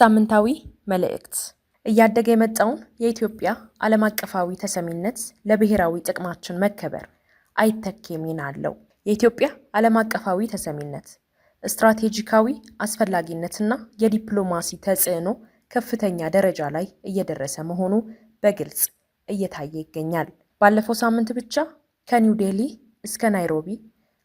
ሳምንታዊ መልእክት እያደገ የመጣውን የኢትዮጵያ ዓለም አቀፋዊ ተሰሚነት ለብሔራዊ ጥቅማችን መከበር አይተኬ ሚና አለው። የኢትዮጵያ ዓለም አቀፋዊ ተሰሚነት ስትራቴጂካዊ አስፈላጊነትና የዲፕሎማሲ ተጽዕኖ ከፍተኛ ደረጃ ላይ እየደረሰ መሆኑ በግልጽ እየታየ ይገኛል። ባለፈው ሳምንት ብቻ ከኒው ዴሊ እስከ ናይሮቢ፣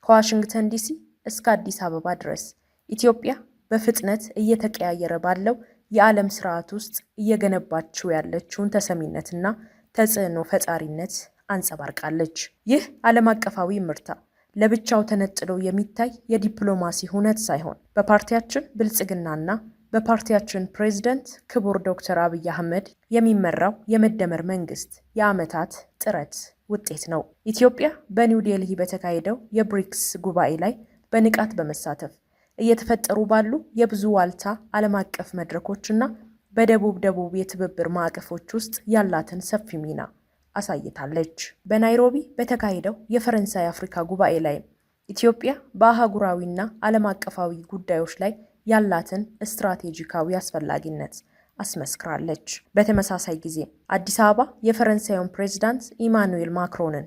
ከዋሽንግተን ዲሲ እስከ አዲስ አበባ ድረስ ኢትዮጵያ በፍጥነት እየተቀያየረ ባለው የዓለም ስርዓት ውስጥ እየገነባችው ያለችውን ተሰሚነትና ተጽዕኖ ፈጣሪነት አንጸባርቃለች። ይህ ዓለም አቀፋዊ ምርታ ለብቻው ተነጥሎ የሚታይ የዲፕሎማሲ ሁነት ሳይሆን በፓርቲያችን ብልጽግናና በፓርቲያችን ፕሬዝዳንት ክቡር ዶክተር አብይ አህመድ የሚመራው የመደመር መንግስት የዓመታት ጥረት ውጤት ነው። ኢትዮጵያ በኒው ዴልሂ በተካሄደው የብሪክስ ጉባኤ ላይ በንቃት በመሳተፍ እየተፈጠሩ ባሉ የብዙ ዋልታ ዓለም አቀፍ መድረኮችና በደቡብ የትብብር ማዕቀፎች ውስጥ ያላትን ሰፊ ሚና አሳይታለች። በናይሮቢ በተካሄደው የፈረንሳይ አፍሪካ ጉባኤ ላይ ኢትዮጵያ በአህጉራዊና ዓለም አቀፋዊ ጉዳዮች ላይ ያላትን ስትራቴጂካዊ አስፈላጊነት አስመስክራለች። በተመሳሳይ ጊዜ አዲስ አበባ የፈረንሳዩን ፕሬዝዳንት ኢማኑኤል ማክሮንን፣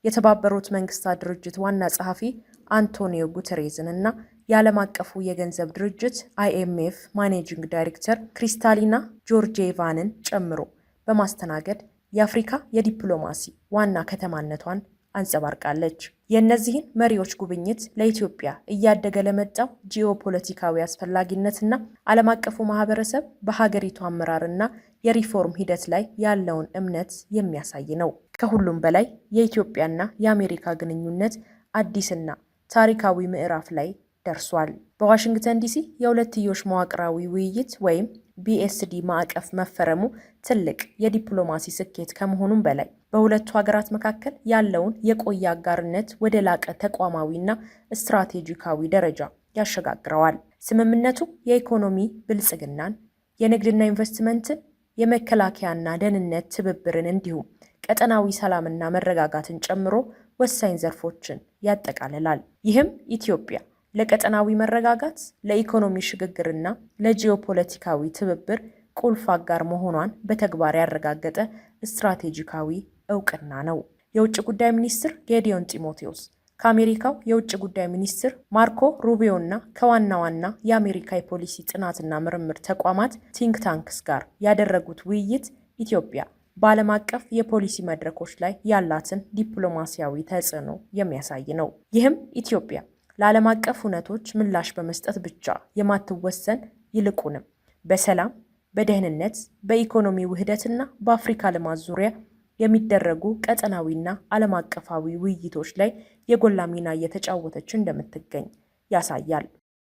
የተባበሩት መንግስታት ድርጅት ዋና ጸሐፊ አንቶኒዮ ጉተሬዝን እና የዓለም አቀፉ የገንዘብ ድርጅት IMF ማኔጂንግ ዳይሬክተር ክሪስታሊና ጆርጂየቫንን ጨምሮ በማስተናገድ የአፍሪካ የዲፕሎማሲ ዋና ከተማነቷን አንጸባርቃለች። የእነዚህን መሪዎች ጉብኝት ለኢትዮጵያ እያደገ ለመጣው ጂኦፖለቲካዊ አስፈላጊነትና ዓለም አቀፉ ማህበረሰብ በሀገሪቱ አመራርና የሪፎርም ሂደት ላይ ያለውን እምነት የሚያሳይ ነው። ከሁሉም በላይ የኢትዮጵያና የአሜሪካ ግንኙነት አዲስና ታሪካዊ ምዕራፍ ላይ ደርሷል። በዋሽንግተን ዲሲ የሁለትዮሽ መዋቅራዊ ውይይት ወይም BSD ማዕቀፍ መፈረሙ ትልቅ የዲፕሎማሲ ስኬት ከመሆኑም በላይ በሁለቱ ሀገራት መካከል ያለውን የቆየ አጋርነት ወደ ላቀ ተቋማዊና ስትራቴጂካዊ ደረጃ ያሸጋግረዋል። ስምምነቱ የኢኮኖሚ ብልጽግናን፣ የንግድና ኢንቨስትመንትን፣ የመከላከያና ደህንነት ትብብርን እንዲሁም ቀጠናዊ ሰላምና መረጋጋትን ጨምሮ ወሳኝ ዘርፎችን ያጠቃልላል። ይህም ኢትዮጵያ ለቀጠናዊ መረጋጋት፣ ለኢኮኖሚ ሽግግርና ለጂኦፖለቲካዊ ትብብር ቁልፍ አጋር መሆኗን በተግባር ያረጋገጠ ስትራቴጂካዊ እውቅና ነው። የውጭ ጉዳይ ሚኒስትር ጌዲዮን ጢሞቴዎስ ከአሜሪካው የውጭ ጉዳይ ሚኒስትር ማርኮ ሩቢዮና ከዋና ዋና የአሜሪካ የፖሊሲ ጥናትና ምርምር ተቋማት ቲንክ ታንክስ ጋር ያደረጉት ውይይት ኢትዮጵያ በዓለም አቀፍ የፖሊሲ መድረኮች ላይ ያላትን ዲፕሎማሲያዊ ተጽዕኖ የሚያሳይ ነው። ይህም ኢትዮጵያ ለዓለም አቀፍ ሁነቶች ምላሽ በመስጠት ብቻ የማትወሰን ይልቁንም በሰላም፣ በደህንነት፣ በኢኮኖሚ ውህደትና በአፍሪካ ልማት ዙሪያ የሚደረጉ ቀጠናዊና ዓለም አቀፋዊ ውይይቶች ላይ የጎላ ሚና እየተጫወተች እንደምትገኝ ያሳያል።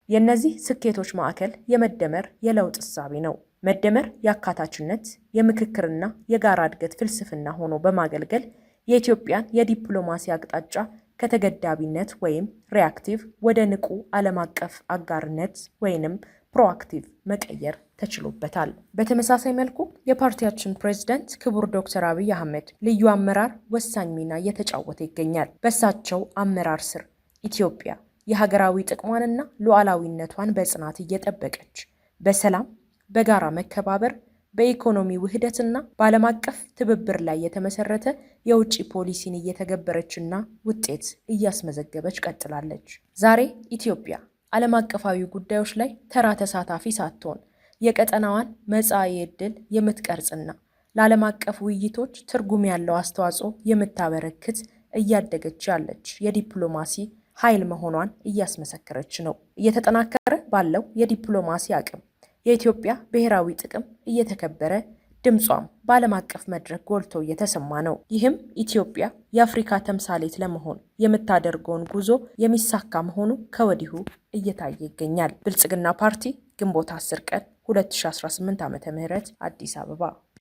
የእነዚህ ስኬቶች ማዕከል የመደመር የለውጥ እሳቤ ነው። መደመር የአካታችነት፣ የምክክርና የጋራ እድገት ፍልስፍና ሆኖ በማገልገል የኢትዮጵያን የዲፕሎማሲ አቅጣጫ ከተገዳቢነት ወይም ሪአክቲቭ ወደ ንቁ ዓለም አቀፍ አጋርነት ወይንም ፕሮአክቲቭ መቀየር ተችሎበታል። በተመሳሳይ መልኩ የፓርቲያችን ፕሬዝዳንት ክቡር ዶክተር አብይ አህመድ ልዩ አመራር ወሳኝ ሚና እየተጫወተ ይገኛል። በእሳቸው አመራር ስር ኢትዮጵያ የሀገራዊ ጥቅሟንና ሉዓላዊነቷን በጽናት እየጠበቀች በሰላም፣ በጋራ መከባበር፣ በኢኮኖሚ ውህደትና በዓለም አቀፍ ትብብር ላይ የተመሰረተ የውጭ ፖሊሲን እየተገበረችና ውጤት እያስመዘገበች ቀጥላለች። ዛሬ ኢትዮጵያ ዓለም አቀፋዊ ጉዳዮች ላይ ተራ ተሳታፊ ሳትሆን የቀጠናዋን መጻኢ ዕድል የምትቀርጽና ለዓለም አቀፍ ውይይቶች ትርጉም ያለው አስተዋጽኦ የምታበረክት እያደገች ያለች የዲፕሎማሲ ኃይል መሆኗን እያስመሰከረች ነው። እየተጠናከረ ባለው የዲፕሎማሲ አቅም የኢትዮጵያ ብሔራዊ ጥቅም እየተከበረ ድምጿም በዓለም አቀፍ መድረክ ጎልቶ እየተሰማ ነው። ይህም ኢትዮጵያ የአፍሪካ ተምሳሌት ለመሆን የምታደርገውን ጉዞ የሚሳካ መሆኑ ከወዲሁ እየታየ ይገኛል። ብልጽግና ፓርቲ ግንቦት 10 ቀን 2018 ዓ.ም አዲስ አበባ